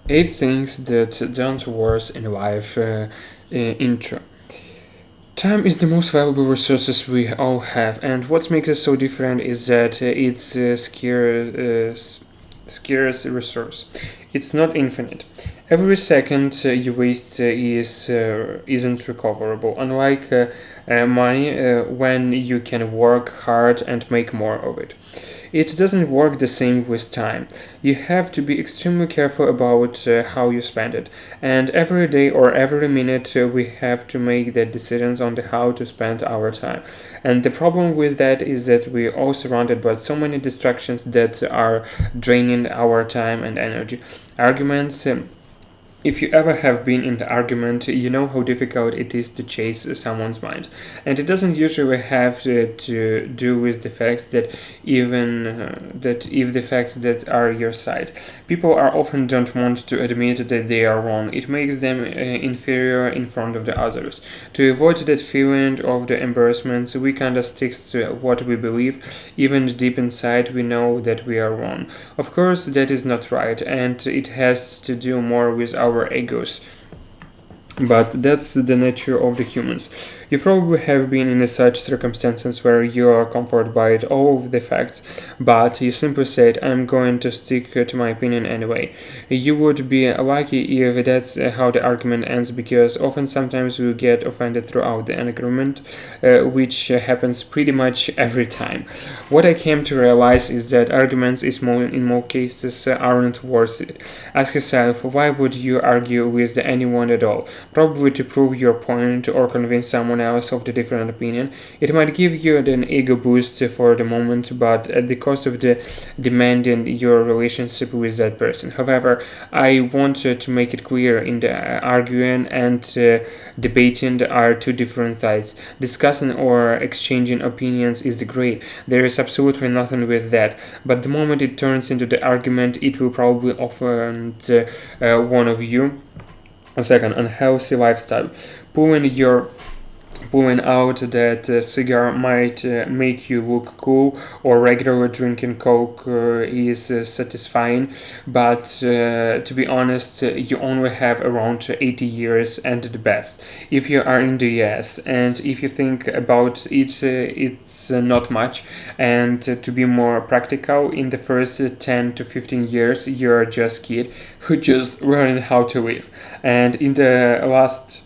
Eight things that don't worth in life. Intro. Time is the most valuable resources we all have, and what makes it so different is that it's a scarce resource. It's not infinite. Every second you waste isn't recoverable. Unlike money, when you can work hard and make more of it. It doesn't work the same with time. You have to be extremely careful about how you spend it. And every day or every minute, we have to make the decisions on the how to spend our time. And the problem with that is that we're all surrounded by so many distractions that are draining our time and energy. Arguments. If you ever have been in the argument, you know how difficult it is to chase someone's mind. And it doesn't usually have to do with the facts that that if the facts that are your side. People are often don't want to admit that they are wrong. It makes them inferior in front of the others. To avoid that feeling of the embarrassment, we kinda stick to what we believe. Even deep inside, we know that we are wrong. Of course, that is not right, and it has to do more with our egos. But that's the nature of the humans. You probably have been in such circumstances where you are comforted by it, all of the facts, but you simply said, I'm going to stick to my opinion anyway. You would be lucky if that's how the argument ends, because often sometimes we get offended throughout the argument, which happens pretty much every time. What I came to realize is that arguments in more cases aren't worth it. Ask yourself, why would you argue with anyone at all? Probably to prove your point or convince someone else of the different opinion. It might give you an ego boost for the moment, but at the cost of the demanding your relationship with that person. However, I wanted to make it clear in the arguing and debating are two different sides. Discussing or exchanging opinions is the great. There is absolutely nothing with that. But the moment it turns into the argument, it will probably offend one of you. A second, unhealthy lifestyle. Pulling your pulling out that cigar might make you look cool, or regular drinking coke is satisfying, but to be honest, you only have around 80 years and the best if you are in the US. And if you think about it, it's not much. And to be more practical, in the first 10 to 15 years you're just kid who just learning how to live, and in the last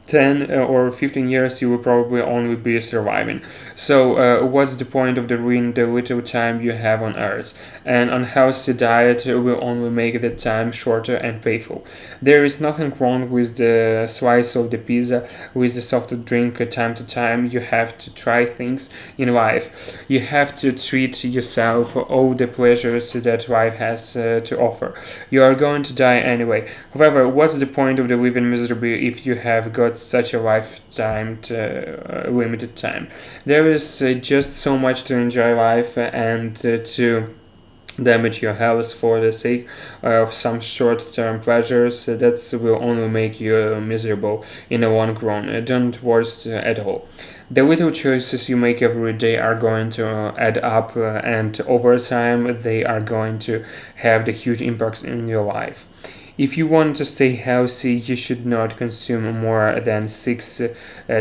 10 or 15 years you will probably only be surviving. So what's the point of the ruin the little time you have on earth? An unhealthy diet will only make the time shorter and painful. There is nothing wrong with the slice of the pizza, with the soft drink time to time. You have to try things in life. You have to treat yourself all the pleasures that life has to offer. You are going to die anyway. However, what's the point of the living miserably if you have got such a lifetime limited time? There is just so much to enjoy life, and to damage your health for the sake of some short-term pleasures that will only make you miserable in the long run. Don't worth at all. The little choices you make every day are going to add up, and over time they are going to have the huge impacts in your life. If you want to stay healthy, you should not consume more than 6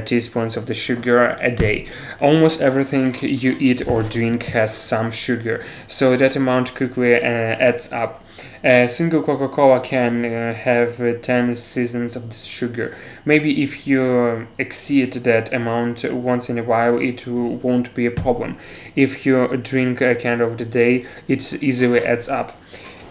teaspoons of the sugar a day. Almost everything you eat or drink has some sugar, so that amount quickly adds up. A single Coca-Cola can have 10 seasons of the sugar. Maybe if you exceed that amount once in a while, it won't be a problem. If you drink a can of the day, it easily adds up.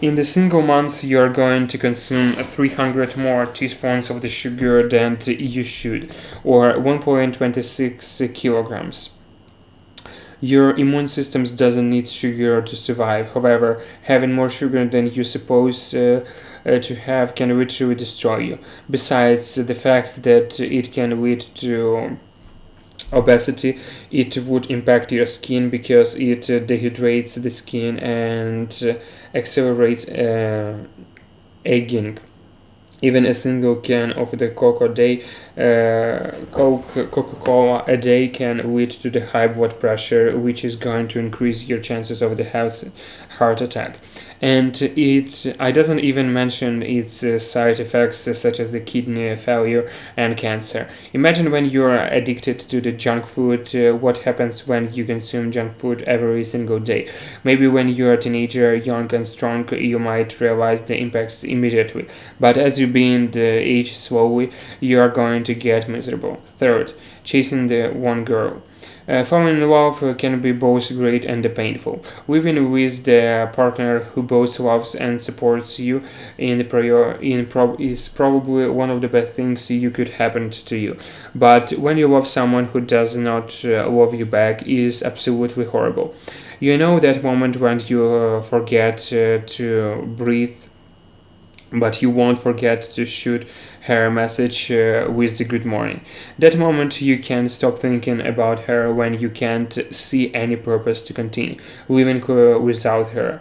In the single month, you are going to consume 300 more teaspoons of the sugar than you should, or 1.26 kilograms. Your immune system doesn't need sugar to survive. However, having more sugar than you suppose to have can literally destroy you. Besides the fact that it can lead to obesity, it would impact your skin because it dehydrates the skin and accelerates aging. Even a single can of the Coca-Cola a day can lead to the high blood pressure, which is going to increase your chances of the heart attack. And I doesn't even mention its side effects such as the kidney failure and cancer. Imagine when you are addicted to the junk food, what happens when you consume junk food every single day. Maybe when you're a teenager, young and strong, you might realize the impacts immediately, but as you begin to age slowly, you are going to get miserable. Third, chasing the one girl. Falling in love can be both great and painful. Living with the partner who both loves and supports you is probably one of the best things you could happen to you. But when you love someone who does not love you back, is absolutely horrible. You know that moment when you forget to breathe, but you won't forget to shoot her a message with the good morning. That moment you can't stop thinking about her when you can't see any purpose to continue living without her.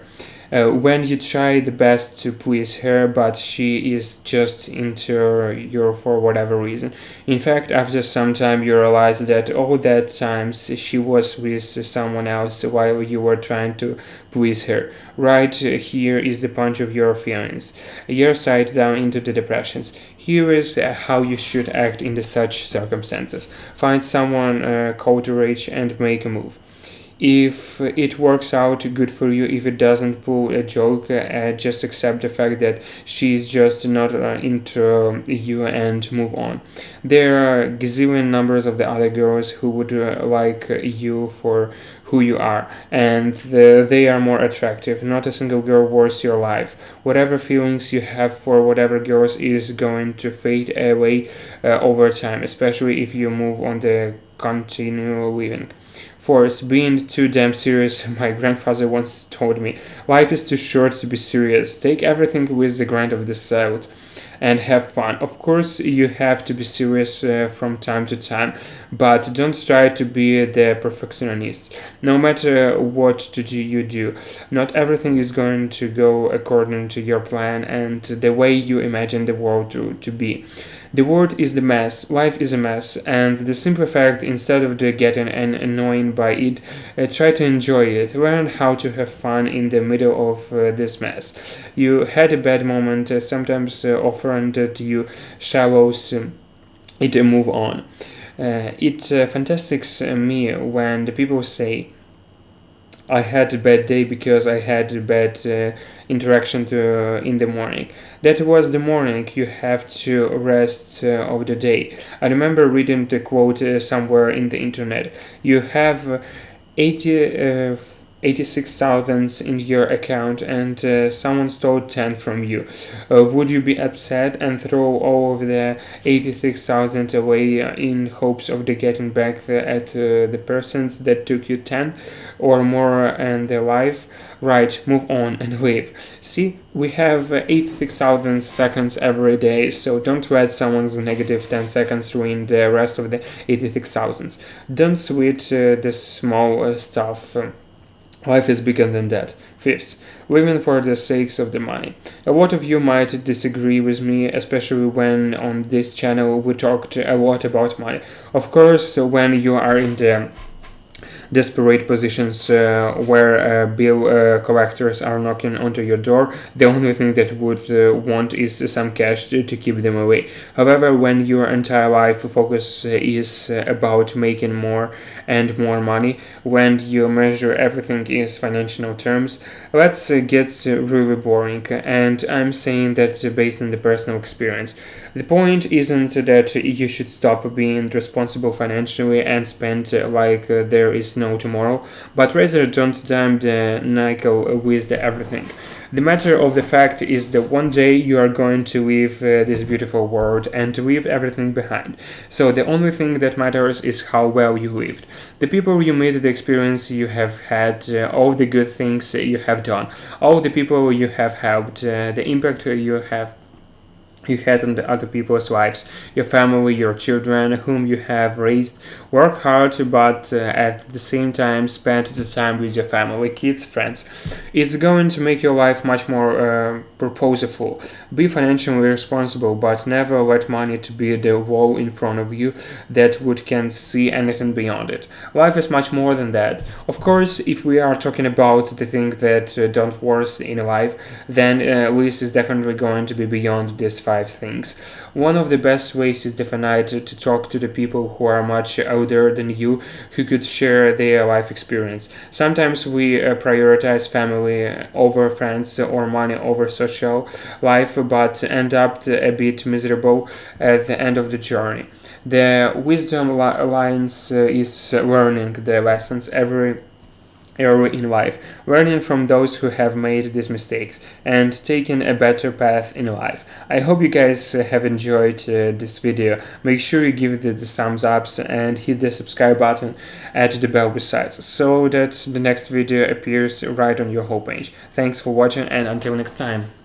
When you try the best to please her, but she is just into you for whatever reason. In fact, after some time, you realize that all that times she was with someone else while you were trying to please her. Right here is the punch of your feelings. Your sight down into the depressions. Here is how you should act in such circumstances. Find someone, cultivate, and make a move. If it works out, good for you. If it doesn't, pull a joke. Just accept the fact that she's just not into you and move on. There are gazillion numbers of the other girls who would like you for who you are, and they are more attractive. Not a single girl worth your life. Whatever feelings you have for whatever girls is going to fade away over time, especially if you move on the continue living. Fourth, being too damn serious. My grandfather once told me, life is too short to be serious. Take everything with a grain of salt and have fun. Of course, you have to be serious from time to time, but don't try to be the perfectionist. No matter what you do, not everything is going to go according to your plan and the way you imagine the world to be. The world is the mess, life is a mess, and the simple fact, instead of getting annoying by it, try to enjoy it. Learn how to have fun in the middle of this mess. You had a bad moment, sometimes often that you shallows it and move on. It fantastics me when the people say, I had a bad day because I had a bad interaction in the morning. That was the morning. You have to rest of the day. I remember reading the quote somewhere in the internet. You have 86,000 in your account and someone stole 10 from you. Would you be upset and throw all of the 86,000 away in hopes of getting back at the persons that took you 10 or more and their life? Right, move on and live. See, we have 86,000 seconds every day, so don't let someone's negative 10 seconds ruin the rest of the 86,000. Don't sweat the small stuff. Life is bigger than that. Fifth, living for the sakes of the money. A lot of you might disagree with me, especially when on this channel we talked a lot about money. Of course, when you are in the desperate positions where bill collectors are knocking onto your door, the only thing that would want is some cash to keep them away. However, when your entire life focus is about making more and more money, when you measure everything in financial terms, let's get really boring. And I'm saying that based on the personal experience. The point isn't that you should stop being responsible financially and spend like there is no tomorrow, but rather don't damn the nickel with the everything. The matter of the fact is that one day you are going to leave this beautiful world and to leave everything behind. So the only thing that matters is how well you lived. The people you meet, the experience you have had, all the good things you have done, all the people you have helped, the impact you have you had in the other people's lives, your family, your children, whom you have raised. Work hard, but at the same time, spend the time with your family, kids, friends. It's going to make your life much more purposeful. Be financially responsible, but never let money to be the wall in front of you that would can't see anything beyond it. Life is much more than that. Of course, if we are talking about the things that don't worth in life, then list is definitely going to be beyond these five things. One of the best ways is definitely to talk to the people who are much older than you, who could share their life experience. Sometimes we prioritize family over friends or money over social life, but end up a bit miserable at the end of the journey. The wisdom lines is learning the lessons every early in life, learning from those who have made these mistakes and taking a better path in life. I hope you guys have enjoyed this video. Make sure you give it the thumbs up and hit the subscribe button and the bell besides, so that the next video appears right on your homepage. Thanks for watching, and until next time.